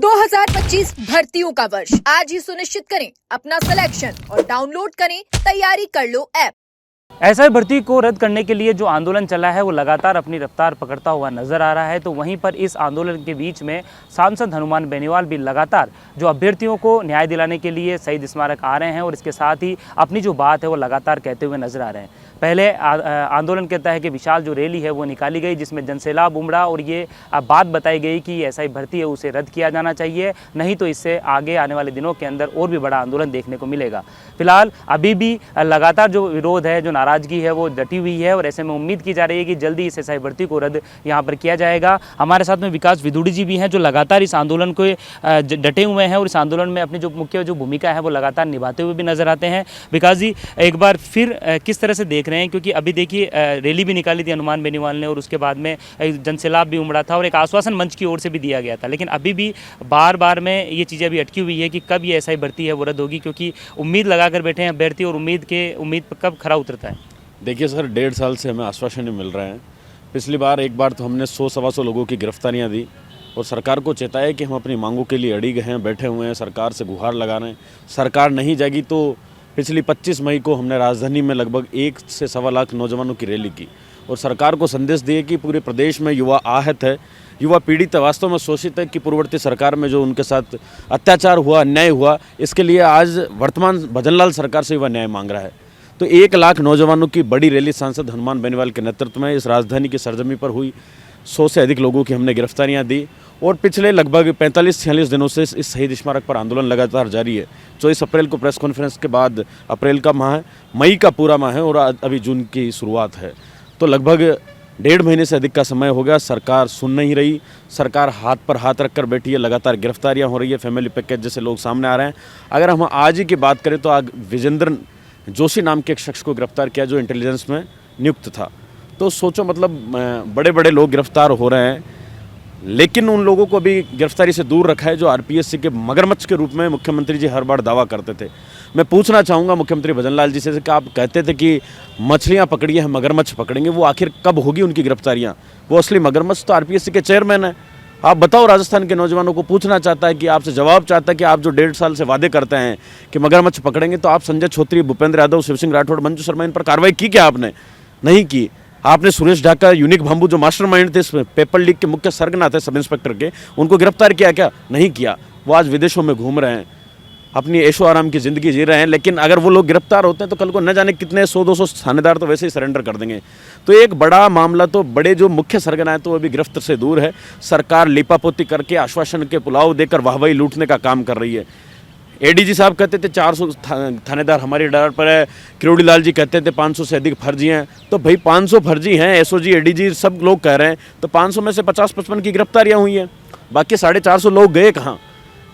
2025 भर्तियों का वर्ष आज ही सुनिश्चित करें अपना सिलेक्शन और डाउनलोड करें तैयारी कर लो ऐप। एसआई भर्ती को रद्द करने के लिए जो आंदोलन चला है वो लगातार अपनी रफ्तार पकड़ता हुआ नजर आ रहा है। तो वहीं पर इस आंदोलन के बीच में सांसद हनुमान बेनीवाल भी लगातार जो अभ्यर्थियों को न्याय दिलाने के लिए शहीद स्मारक आ रहे हैं और इसके साथ ही अपनी जो बात है वो लगातार कहते हुए नजर आ रहे हैं। पहले आंदोलन कहता है कि विशाल जो रैली है वो निकाली गई जिसमें जनसैलाब उमड़ा और ये बात बताई गई कि एसआई भर्ती है उसे रद्द किया जाना चाहिए, नहीं तो इससे आगे आने वाले दिनों के अंदर और भी बड़ा आंदोलन देखने को मिलेगा। फिलहाल अभी भी लगातार जो विरोध है, जो नाराजगी है वो डटी हुई है और ऐसे में उम्मीद की जा रही है कि जल्दी इस एसआई भर्ती को रद्द यहाँ पर किया जाएगा। हमारे साथ में विकास विदुड़ी जी भी हैं जो लगातार इस आंदोलन को डटे हुए हैं और इस आंदोलन में अपनी जो मुख्य जो भूमिका है वो लगातार निभाते हुए भी नजर आते हैं। विकास जी, एक बार फिर किस तरह से देख रहे हैं, क्योंकि अभी देखिए रैली भी निकाली थी हनुमान बेनीवाल ने और उसके बाद में जनसैलाब भी उमड़ा था और एक आश्वासन मंच की ओर से भी दिया गया था, लेकिन अभी भी बार बार में ये चीज़ें अभी अटकी हुई है कि कब ये एसआई भर्ती है वो रद्द होगी, क्योंकि उम्मीद लगाकर बैठे हैं अभ्यर्थी और उम्मीद पर कब खरा उतरता है। देखिए सर, 1.5 साल से हमें आश्वासन नहीं मिल रहे हैं। पिछली बार एक बार तो हमने 100-125 लोगों की गिरफ्तारियां दी और सरकार को चेताया कि हम अपनी मांगों के लिए अड़िग हैं, बैठे हुए हैं, सरकार से गुहार लगा रहे हैं। सरकार नहीं जागी तो पिछली 25 मई को हमने राजधानी में लगभग 1 से 1.25 लाख नौजवानों की रैली की और सरकार को संदेश दिए कि पूरे प्रदेश में युवा आहत है, युवा पीड़ित है, वास्तव में शोषित है कि पूर्ववर्ती सरकार में जो उनके साथ अत्याचार हुआ, अन्याय हुआ, इसके लिए आज वर्तमान भजनलाल सरकार से युवा न्याय मांग रहा है। तो 1 लाख नौजवानों की बड़ी रैली सांसद हनुमान बेनीवाल के नेतृत्व में इस राजधानी की सरजमी पर हुई। 100 से अधिक लोगों की हमने गिरफ्तारियां दी और पिछले लगभग 45-46 दिनों से इस शहीद स्मारक पर आंदोलन लगातार जारी है। 24 अप्रैल को प्रेस कॉन्फ्रेंस के बाद अप्रैल का माह है, मई का पूरा माह है और अभी जून की शुरुआत है। तो लगभग 1.5 महीने से अधिक का समय हो गया, सरकार सुन नहीं रही। सरकार हाथ पर हाथ रखकर बैठी है, लगातार गिरफ्तारियाँ हो रही है, फैमिली पैकेज जैसे लोग सामने आ रहे हैं। अगर हम आज ही की बात करें तो आज विजेंद्र जोशी नाम के एक शख्स को गिरफ्तार किया जो इंटेलिजेंस में नियुक्त था। तो सोचो, मतलब बड़े बड़े लोग गिरफ्तार हो रहे हैं, लेकिन उन लोगों को भी गिरफ्तारी से दूर रखा है जो आरपीएससी के मगरमच्छ के रूप में मुख्यमंत्री जी हर बार दावा करते थे। मैं पूछना चाहूँगा मुख्यमंत्री भजनलाल जी से कि आप कहते थे कि मछलियाँ पकड़ी हैं, मगरमच्छ पकड़ेंगे, वो आखिर कब होगी उनकी गिरफ्तारियाँ? वो असली मगरमच्छ तो आरपीएससी के चेयरमैन हैं। आप बताओ, राजस्थान के नौजवानों को पूछना चाहता है कि आपसे जवाब चाहता है कि आप जो 1.5 साल से वादे करते हैं कि मगरमच्छ पकड़ेंगे, तो आप संजय छोत्री, भूपेंद्र यादव, शिव सिंह राठौड़, मंजू शर्मा, इन पर कार्रवाई की क्या आपने? नहीं की। आपने सुरेश ढाका, यूनिक भांबू जो मास्टरमाइंड थे इस पेपर लीक के मुख्य सरगना थे सब इंस्पेक्टर के, उनको गिरफ्तार किया क्या? नहीं किया। वो आज विदेशों में घूम रहे हैं, अपनी ऐशो आराम की ज़िंदगी जी रहे हैं। लेकिन अगर वो लोग गिरफ्तार होते हैं तो कल को न जाने कितने 100-200 थानेदार तो वैसे ही सरेंडर कर देंगे। तो एक बड़ा मामला, तो बड़े जो मुख्य सरगना है तो वो भी गिरफ्त से दूर है। सरकार लिपापोती करके आश्वासन के पुलाव देकर वाहवाही लूटने का काम कर रही है। एडीजी साहब कहते थे 400 थानेदार हमारी डार पर है, किरोड़ी लाल जी कहते थे 500 से अधिक फर्जी हैं। तो भाई 500 फर्जी हैं, एसओजी, एडीजी सब लोग कह रहे हैं, तो 500 में से 50-55 की गिरफ्तारियां हुई हैं, बाकी 450 लोग गए कहाँ?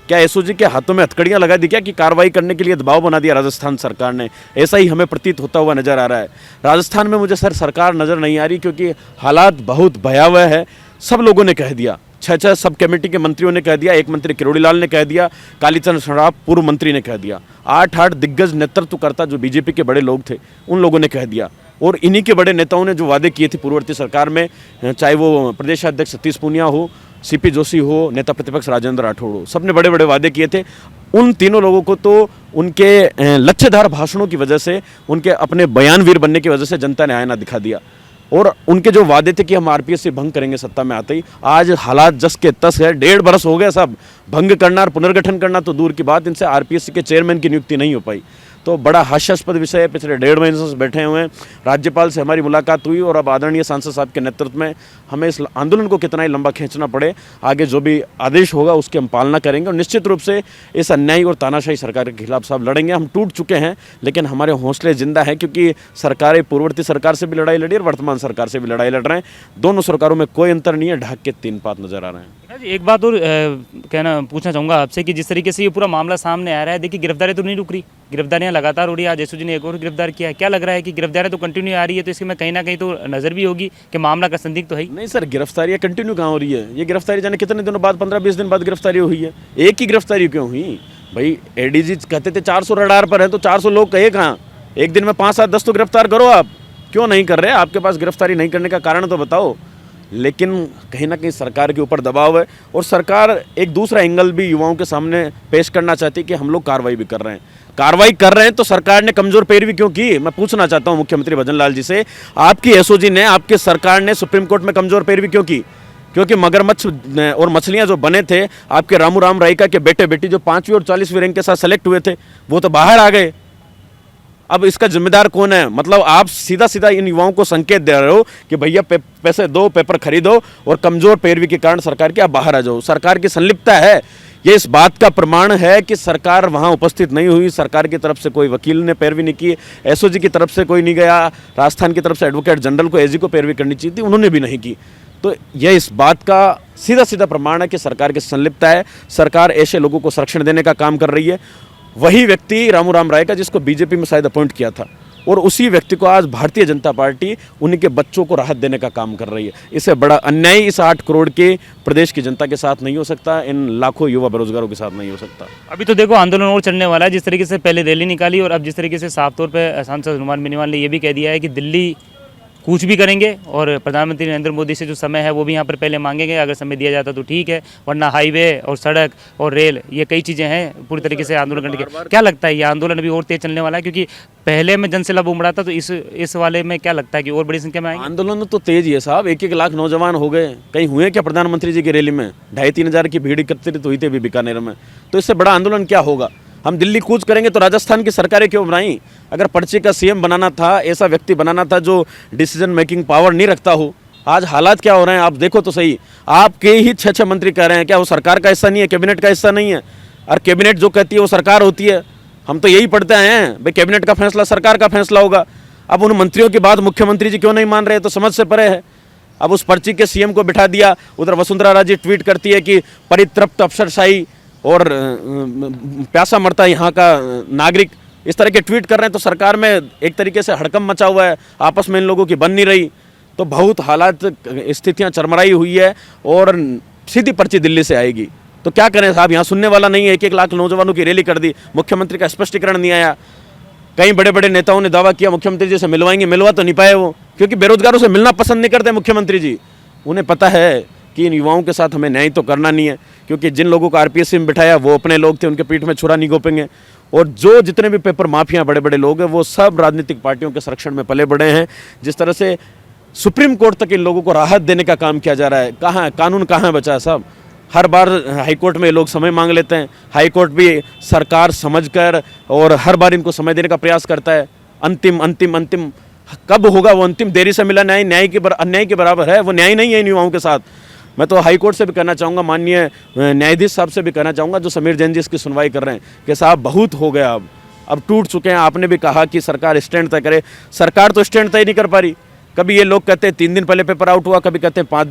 क्या एसओजी के हाथों में हथकड़ियां लगा दी क्या कि कार्रवाई करने के लिए दबाव बना दिया राजस्थान सरकार ने? ऐसा ही हमें प्रतीत होता हुआ नजर आ रहा है। राजस्थान में मुझे सर सरकार नजर नहीं आ रही, क्योंकि हालात बहुत भयावह है। सब लोगों ने कह दिया, 6 सब कमेटी के मंत्रियों ने कह दिया, एक मंत्री किरोड़ी लाल ने कह दिया, कालीचरण सराफ पूर्व मंत्री ने कह दिया, 8 दिग्गज नेतृत्वकर्ता जो बीजेपी के बड़े लोग थे उन लोगों ने कह दिया। और इन्हीं के बड़े नेताओं ने जो वादे किए थे पूर्ववर्ती सरकार में, चाहे वो प्रदेशाध्यक्ष सतीश पूनिया हो, सीपी जोशी हो, नेता प्रतिपक्ष राजेंद्र राठौड़ हो, सबने बड़े बड़े वादे किए थे। उन तीनों लोगों को तो उनके लच्छेदार भाषणों की वजह से, उनके अपने बयानवीर बनने की वजह से जनता ने आईना दिखा दिया। और उनके जो वादे थे कि हम आरपीएससी भंग करेंगे सत्ता में आते ही, आज हालात जस के तस है। 1.5 बरस हो गए, सब भंग करना और पुनर्गठन करना तो दूर की बात, इनसे आरपीएससी के चेयरमैन की नियुक्ति नहीं हो पाई। तो बड़ा हास्यास्पद विषय है। पिछले 1.5 महीने से बैठे हुए हैं, राज्यपाल से हमारी मुलाकात हुई और अब आदरणीय सांसद साहब के नेतृत्व में हमें इस आंदोलन को कितना ही लंबा खींचना पड़े, आगे जो भी आदेश होगा उसकी हम पालना करेंगे और निश्चित रूप से इस अन्यायी और तानाशाही सरकार के खिलाफ साहब लड़ेंगे। हम टूट चुके हैं लेकिन हमारे हौसले जिंदा हैं, क्योंकि सरकारें पूर्ववर्ती सरकार से भी लड़ाई लड़ी और वर्तमान सरकार से भी लड़ाई लड़ रहे हैं। दोनों सरकारों में कोई अंतर नहीं है, ढाक के 3 पात नजर आ रहे हैं। एक बात और पूछना चाहूँगा आपसे कि जिस तरीके से ये पूरा मामला सामने आ रहा है, देखिए गिरफ्तारी तो नहीं रुक रही, गिरफ्तारियां लगातार हो रही है। आज एसओजी ने एक और गिरफ्तार किया है। क्या लग रहा है कि गिरफ्तारियां तो कंटिन्यू आ रही है, तो इसमें कहीं ना कहीं तो नजर भी होगी कि मामला का संदिग्ध तो है ही नहीं सर, गिरफ्तारियां कंटिन्यू कहाँ हो रही है? ये गिरफ्तारी जाने कितने दिनों बाद, 15-20 दिन बाद गिरफ्तारी हुई है। एक ही गिरफ्तारी क्यों हुई भाई? एडीजी कहते थे 400 रडार पर है, तो 400 लोग कहे कहाँ? एक दिन में 5-7-10 तो गिरफ्तार करो। आप क्यों नहीं कर रहे? आपके पास गिरफ्तारी नहीं करने का कारण तो बताओ। लेकिन कहीं ना कहीं सरकार के ऊपर दबाव है और सरकार एक दूसरा एंगल भी युवाओं के सामने पेश करना चाहती है कि हम लोग कार्रवाई भी कर रहे हैं। कार्रवाई कर रहे हैं तो सरकार ने कमजोर पैरवी क्यों की? मैं पूछना चाहता हूं मुख्यमंत्री भजन लाल जी से, आपकी एसओजी ने, आपकी सरकार ने सुप्रीम कोर्ट में कमजोर पैरवी क्यों की? क्योंकि मगरमच्छ और मछलियां जो बने थे आपके रामू राम रायका के बेटे बेटी जो 5वीं और 40वीं रैंक के साथ सेलेक्ट हुए थे वो तो बाहर आ गए। अब इसका जिम्मेदार कौन है? मतलब आप सीधा सीधा इन युवाओं को संकेत दे रहे हो कि भैया पैसे दो, पेपर खरीदो और कमजोर पैरवी के कारण सरकार के आप बाहर आ जाओ। सरकार की संलिप्तता है, ये इस बात का प्रमाण है कि सरकार वहां उपस्थित नहीं हुई। सरकार की तरफ से कोई वकील ने पैरवी नहीं की, एसओजी की तरफ से कोई नहीं गया, राजस्थान की तरफ से एडवोकेट जनरल को, एजी को पैरवी करनी चाहिए थी, उन्होंने भी नहीं की। तो यह इस बात का सीधा सीधा प्रमाण है कि सरकार की संलिप्तता है। सरकार ऐसे लोगों को संरक्षण देने का काम कर रही है। वही व्यक्ति रामू राम राय का जिसको बीजेपी में शायद अपॉइंट किया था, और उसी व्यक्ति को आज भारतीय जनता पार्टी उनके बच्चों को राहत देने का काम कर रही है। इससे बड़ा अन्याय इस 8 करोड़ के प्रदेश की जनता के साथ नहीं हो सकता, इन लाखों युवा बेरोजगारों के साथ नहीं हो सकता। अभी तो देखो आंदोलन और चलने वाला है। जिस तरीके से पहले रैली निकाली और अब जिस तरीके से साफ तौर पर सांसद हनुमान बेनीवाल ने यह भी कह दिया है कि दिल्ली कूच भी करेंगे और प्रधानमंत्री नरेंद्र मोदी से जो समय है वो भी यहाँ पर पहले मांगेंगे। अगर समय दिया जाता तो ठीक है, वरना हाईवे और सड़क और रेल, ये कई चीज़ें हैं पूरी तरीके से आंदोलन करने के। क्या लगता है ये आंदोलन अभी और तेज चलने वाला है? क्योंकि पहले में जनसैलाब उमड़ा था, तो इस वाले में क्या लगता है कि और बड़ी संख्या में आएंगे? आंदोलन तो तेज ही है साहब, 1-1 लाख नौजवान हो गए। कहीं हुए क्या प्रधानमंत्री जी की रैली में? 2,500-3 हज़ार की भीड़ एकत्रित हुई थी अभी बीकानेर में। तो इससे बड़ा आंदोलन क्या होगा? हम दिल्ली कूच करेंगे तो राजस्थान की सरकारें क्यों बनाई? अगर पर्ची का सीएम बनाना था, ऐसा व्यक्ति बनाना था जो डिसीजन मेकिंग पावर नहीं रखता हो। आज हालात क्या हो रहे हैं आप देखो तो सही। आपके ही 6 मंत्री कह रहे हैं, क्या वो सरकार का हिस्सा नहीं है, कैबिनेट का हिस्सा नहीं है? और कैबिनेट जो कहती है वो सरकार होती है। हम तो यही पढ़ते आए हैं भाई, कैबिनेट का फैसला सरकार का फैसला होगा। अब उन मंत्रियों की बात मुख्यमंत्री जी क्यों नहीं मान रहे? तो समझ से परे है। अब उस पर्ची के सीएम को बिठा दिया, उधर वसुंधरा राजे ट्वीट करती है कि परितृप्त अफसरशाही और प्यासा मरता यहाँ का नागरिक, इस तरह के ट्वीट कर रहे हैं। तो सरकार में एक तरीके से हड़कंप मचा हुआ है, आपस में इन लोगों की बन नहीं रही। तो बहुत हालात, स्थितियाँ चरमराई हुई है और सीधी पर्ची दिल्ली से आएगी। तो क्या करें साहब, यहाँ सुनने वाला नहीं है। 1-1 लाख नौजवानों की रैली कर दी, मुख्यमंत्री का स्पष्टीकरण नहीं आया। कई बड़े बड़े नेताओं ने दावा किया मुख्यमंत्री जी से मिलवाएंगे, मिलवा तो नहीं पाए वो, क्योंकि बेरोजगारों से मिलना पसंद नहीं करते मुख्यमंत्री जी। उन्हें पता है कि इन युवाओं के साथ हमें न्याय तो करना नहीं है, क्योंकि जिन लोगों को आरपीएससी में बिठाया वो अपने लोग थे, उनके पीठ में छुरा नहीं घोपेंगे। और जो जितने भी पेपर माफिया बड़े बड़े लोग हैं वो सब राजनीतिक पार्टियों के संरक्षण में पले बड़े हैं। जिस तरह से सुप्रीम कोर्ट तक इन लोगों को राहत देने का काम किया जा रहा है, कहाँ है कानून, कहाँ है बचा है साहब? हर बार हाईकोर्ट में लोग समय मांग लेते हैं, हाईकोर्ट भी सरकार समझकर और हर बार इनको समय देने का प्रयास करता है। अंतिम अंतिम अंतिम कब होगा वो अंतिम? देरी से मिला न्याय अन्याय के बराबर है, वो न्याय नहीं है इन युवाओं के साथ। मैं तो हाईकोर्ट से भी कहना चाहूँगा, माननीय न्यायाधीश साहब से भी कहना चाहूँगा जो समीर जैन जी इसकी सुनवाई कर रहे हैं, कि साहब बहुत हो गया, अब टूट चुके हैं। आपने भी कहा कि सरकार स्टैंड तय करे, सरकार तो स्टैंड तय नहीं कर पा रही। कभी ये लोग कहते हैं 3 दिन पहले पेपर आउट हुआ, कभी कहते हैं 5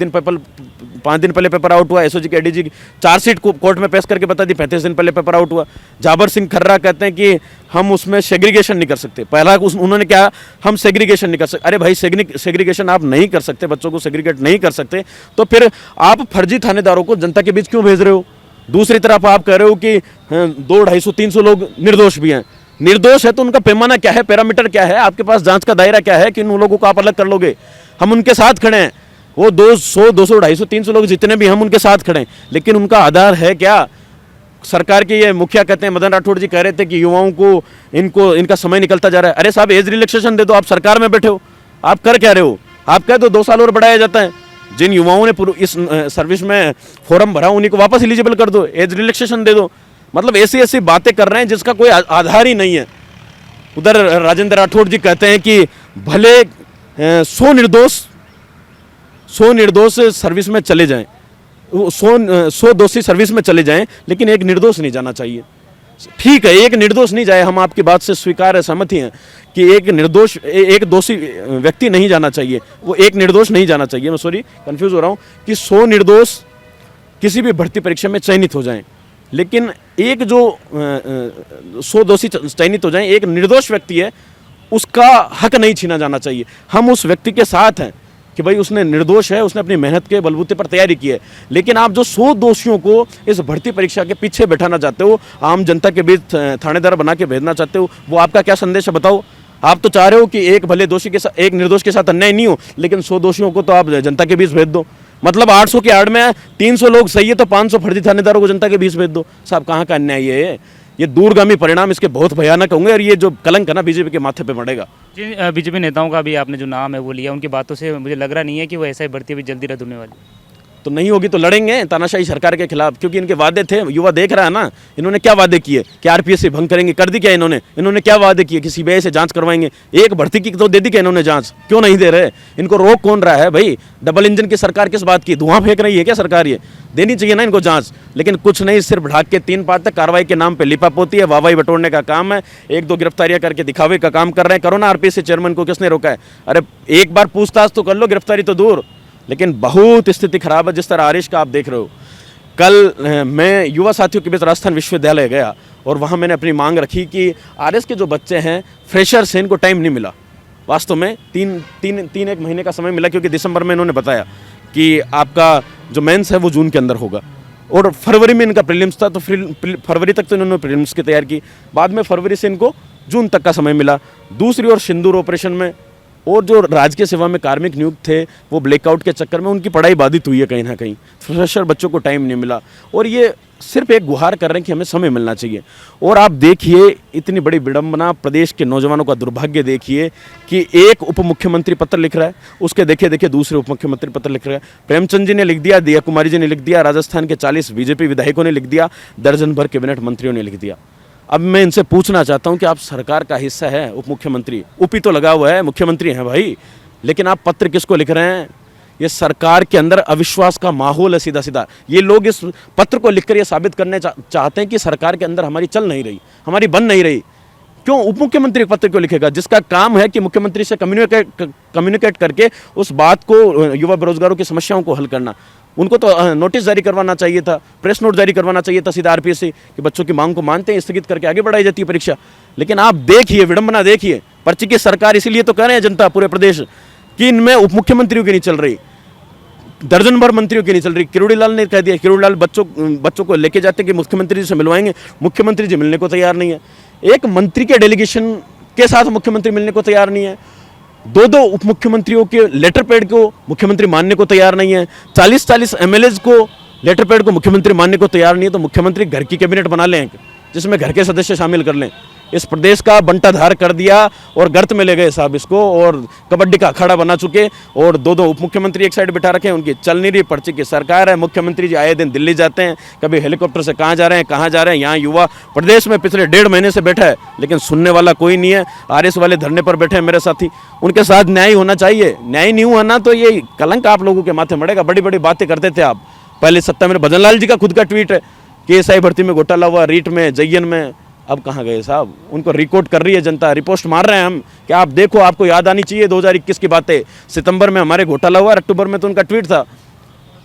दिन पहले पेपर आउट हुआ। एसओजी के एडीजी चार्जशीट को कोर्ट में पेश करके बता दी 35 दिन पहले पेपर आउट हुआ। जाबर सिंह खर्रा कहते हैं कि हम उसमें सेग्रीगेशन नहीं कर सकते। पहला उन्होंने क्या, हम सेग्रीगेशन नहीं कर सकते। अरे भाई, सेग्रीगेशन आप नहीं कर सकते, बच्चों को सेग्रीगेट नहीं कर सकते, तो फिर आप फर्जी थानेदारों को जनता के बीच क्यों भेज रहे हो? दूसरी तरफ आप कह रहे हो कि 200, 250, 300 लोग निर्दोष भी हैं। निर्दोष है तो उनका पैमाना क्या है, पैरामीटर क्या है, आपके पास जांच का दायरा क्या है कि उन लोगों को आप अलग कर लोगे? हम उनके साथ खड़े हैं, वो 200, 250, 300 लोग जितने भी, हम उनके साथ खड़े हैं, लेकिन उनका आधार है क्या? सरकार के ये मुखिया कहते हैं, मदन राठौड़ जी कह रहे थे कि युवाओं को इनका समय निकलता जा रहा है। अरे साहब, एज रिलैक्सेशन दे दो, आप सरकार में बैठे हो, आप कर क्या रहे हो? आप कह दो 2 साल और बढ़ाया जाता है। जिन युवाओं ने इस सर्विस में फॉर्म भरा उन्हीं को वापस एलिजिबल कर दो, एज रिलैक्सेशन दे दो। मतलब ऐसी बातें कर रहे हैं जिसका कोई आधार ही नहीं है। उधर राजेंद्र राठौड़ जी कहते हैं कि भले 100 निर्दोष सर्विस में चले जाएं, 100 दोषी सर्विस में चले जाएं, लेकिन एक निर्दोष नहीं जाना चाहिए। ठीक है, एक निर्दोष नहीं जाए, हम आपकी बात से स्वीकार है, सहमति हैं कि एक दोषी व्यक्ति नहीं जाना चाहिए, वो एक निर्दोष नहीं जाना चाहिए। मैं सॉरी कंफ्यूज हो रहा हूँ कि 100 निर्दोष किसी भी भर्ती परीक्षा में चयनित हो जाएं, लेकिन एक जो 100 दोषी चयनित हो जाएं, एक निर्दोष व्यक्ति है, उसका हक नहीं छीना जाना चाहिए। हम उस व्यक्ति के साथ हैं कि भाई उसने निर्दोष है, उसने अपनी मेहनत के बलबूते पर तैयारी की है, लेकिन आप जो 100 दोषियों को इस भर्ती परीक्षा के पीछे बैठाना चाहते हो, आम जनता के बीच थानेदार बना के भेजना चाहते हो, वो आपका क्या संदेश है बताओ? आप तो चाह रहे हो कि एक भले दोषी के साथ, एक निर्दोष के साथ अन्याय नहीं हो, लेकिन 100 दोषियों को तो आप जनता के बीच भेज दो। मतलब 800 की आड़ में 300 लोग सही है तो 500 फर्जी थानेदारों को जनता के बीच भेज दो। साहब कहाँ का अन्याय है ये दूरगामी परिणाम इसके बहुत भयानक होंगे और ये जो कलंक है ना बीजेपी के माथे पे पड़ेगा। जिन बीजेपी नेताओं का भी आपने जो नाम है वो लिया, उनकी बातों से मुझे लग रहा नहीं है कि वो ऐसा ही भर्ती भी जल्दी रद्द होने वाली। तो नहीं होगी तो लड़ेंगे तानाशाही सरकार के खिलाफ, क्योंकि इनके वादे थे। युवा देख रहा है ना, इन्होंने क्या वादे किए कि आरपीएस से भंग करेंगे, कर दी क्या इन्होंने क्या वादे किए कि सीबीआई से जांच करवाएंगे। एक भर्ती की तो दे दी क्या इन्होंने जांच, क्यों नहीं दे रहे? इनको रोक कौन रहा है भाई? डबल इंजन की सरकार किस बात की? धुआं फेंक रही है क्या सरकार? ये देनी चाहिए ना इनको जांच, लेकिन कुछ नहीं, सिर्फ ढाक के 3 पात तक कार्रवाई के नाम पे लिपापोती है, वाहवाही बटोरने का काम है, 1-2 गिरफ्तारियां करके दिखावे का काम कर रहे हैं। करो ना, आरपीएस से चेयरमैन को किसने रोका है? अरे एक बार पूछताछ तो कर लो, गिरफ्तारी तो दूर। लेकिन बहुत स्थिति खराब है, जिस तरह आरिश का आप देख रहे हो। कल मैं युवा साथियों के बीच राजस्थान विश्वविद्यालय गया और वहाँ मैंने अपनी मांग रखी कि आरएस के जो बच्चे हैं फ्रेशर्स हैं, इनको टाइम नहीं मिला। वास्तव में एक महीने का समय मिला, क्योंकि दिसंबर में इन्होंने बताया कि आपका जो मेंस है वो जून के अंदर होगा और फरवरी में इनका प्रीलिम्स था, तो फरवरी तक तो इन्होंने प्रीलिम्स की तैयारी की। बाद में फरवरी से इनको जून तक का समय मिला। दूसरी ओर सिंदूर ऑपरेशन में और जो राजकीय सेवा में कार्मिक नियुक्त थे वो ब्लैकआउट के चक्कर में उनकी पढ़ाई बाधित हुई है कहीं ना कहीं। फ्रेशर बच्चों को टाइम नहीं मिला और ये सिर्फ एक गुहार कर रहे हैं कि हमें समय मिलना चाहिए। और आप देखिए इतनी बड़ी विडंबना, प्रदेश के नौजवानों का दुर्भाग्य देखिए कि एक उप मुख्यमंत्री पत्र लिख रहा है, उसके देखे दूसरे उप मुख्यमंत्री पत्र लिख रहे हैं। प्रेमचंद जी ने लिख दिया, दिया कुमारी जी ने लिख दिया, राजस्थान के 40 बीजेपी विधायकों ने लिख दिया, दर्जन भर कैबिनेट मंत्रियों ने लिख दिया। अब मैं इनसे पूछना चाहता हूं कि आप सरकार का हिस्सा है, उप मुख्यमंत्री, उपी तो लगा हुआ है, मुख्यमंत्री हैं भाई, लेकिन आप पत्र किसको लिख रहे हैं? ये सरकार के अंदर अविश्वास का माहौल है सीधा सीधा। ये लोग इस पत्र को लिखकर ये साबित करने चाहते हैं कि सरकार के अंदर हमारी चल नहीं रही, हमारी बन नहीं रही। क्यों उप मुख्यमंत्री पत्र क्यों लिखेगा, जिसका काम है कि मुख्यमंत्री से कम्युनिकेट करके उस बात को, युवा बेरोजगारों की समस्याओं को हल करना। उनको तो नोटिस जारी करवाना चाहिए था, प्रेस नोट जारी करवाना चाहिए था सीधा आरपीएस से कि बच्चों की मांग को मानते हैं, स्थगित करके आगे बढ़ाई जाती है परीक्षा। लेकिन आप देखिए विडंबना देखिए, पर्ची की सरकार, इसीलिए तो कह रहे हैं जनता पूरे प्रदेश कि इनमें उप मुख्यमंत्रियों की नहीं चल रही, दर्जन भर मंत्रियों की नहीं चल रही। किरोड़ी लाल ने कह दिया, किरोड़ी लाल बच्चों को लेके जाते कि मुख्यमंत्री जी से मिलवाएंगे, मुख्यमंत्री जी मिलने को तैयार नहीं है। एक मंत्री के डेलीगेशन के साथ मुख्यमंत्री मिलने को तैयार नहीं है। 2 उप मुख्यमंत्रियों के लेटर पैड को मुख्यमंत्री मानने को तैयार नहीं है। 40 एमएलएज को लेटर पैड को मुख्यमंत्री मानने को तैयार नहीं है। तो मुख्यमंत्री घर की कैबिनेट बना लें जिसमें घर के सदस्य शामिल कर लें। इस प्रदेश का बंटाधार कर दिया और गर्त में ले गए साहब इसको, और कबड्डी का अखाड़ा बना चुके, और 2 उप मुख्यमंत्री एक साइड बिठा रखे, उनकी चल नहीं रही, पर्ची की सरकार है। मुख्यमंत्री जी आए दिन दिल्ली जाते हैं, कभी हेलीकॉप्टर से कहाँ जा रहे हैं। यहाँ युवा प्रदेश में पिछले 1.5 महीने से बैठा है, लेकिन सुनने वाला कोई नहीं है। आरएस वाले धरने पर बैठे हैं मेरे साथी, उनके साथ न्याय होना चाहिए। न्याय नहीं हुआ ना तो ये कलंक आप लोगों के माथे मड़ेगा। बड़ी बड़ी बातें करते थे आप पहले सत्ता में। भजनलाल जी का खुद का ट्वीट है कि एसआई भर्ती में घोटाला हुआ, रीट में, जयन में। अब कहाँ गए साहब? उनको रिकॉर्ड कर रही है जनता, रिपोस्ट मार रहे हैं हम कि आप देखो, आपको याद आनी चाहिए 2021 की बातें। सितंबर में हमारे घोटाला हुआ, अक्टूबर में तो उनका ट्वीट था।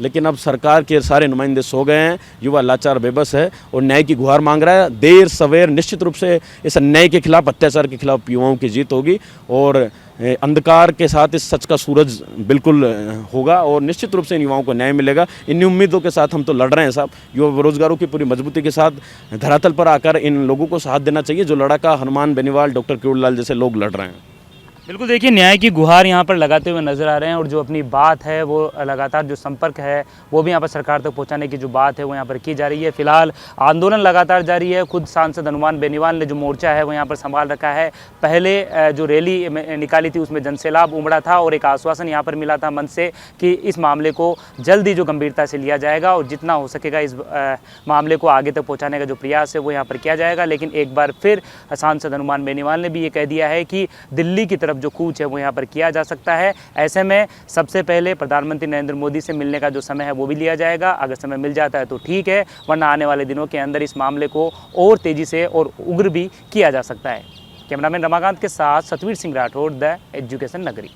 लेकिन अब सरकार के सारे नुमाइंदे सो गए हैं, युवा लाचार बेबस है और न्याय की गुहार मांग रहा है। देर सवेर निश्चित रूप से इस अन्याय के खिलाफ, अत्याचार के खिलाफ युवाओं की जीत होगी और अंधकार के साथ इस सच का सूरज बिल्कुल होगा और निश्चित रूप से इन युवाओं को न्याय मिलेगा। इन उम्मीदों के साथ हम तो लड़ रहे हैं साहब। युवा बेरोजगारों की पूरी मजबूती के साथ धरातल पर आकर इन लोगों को साथ देना चाहिए जो लड़ाका हनुमान बेनीवाल, डॉक्टर किरोड़ी लाल जैसे लोग लड़ रहे हैं। बिल्कुल, देखिए न्याय की गुहार यहाँ पर लगाते हुए नजर आ रहे हैं और जो अपनी बात है वो लगातार जो संपर्क है वो भी यहाँ पर सरकार तक पहुँचाने की जो बात है वो यहाँ पर की जा रही है। फिलहाल आंदोलन लगातार जारी है। खुद सांसद हनुमान बेनीवाल ने जो मोर्चा है वो यहाँ पर संभाल रखा है। पहले जो रैली निकाली थी उसमें जनसैलाब उमड़ा था और एक आश्वासन यहाँ पर मिला था मंच से कि इस मामले को जल्द ही जो गंभीरता से लिया जाएगा और जितना हो सकेगा इस मामले को आगे तक पहुँचाने का जो प्रयास है वो यहाँ पर किया जाएगा। लेकिन एक बार फिर सांसद हनुमान बेनीवाल ने भी ये कह दिया है कि दिल्ली की तरफ जो कूच है वो यहाँ पर किया जा सकता है। ऐसे में सबसे पहले प्रधानमंत्री नरेंद्र मोदी से मिलने का जो समय है वो भी लिया जाएगा। अगर समय मिल जाता है तो ठीक है, वरना आने वाले दिनों के अंदर इस मामले को और तेजी से और उग्र भी किया जा सकता है। कैमरामैन रमाकांत के साथ सतवीर सिंह राठौड़, द एजुकेशन नगरी।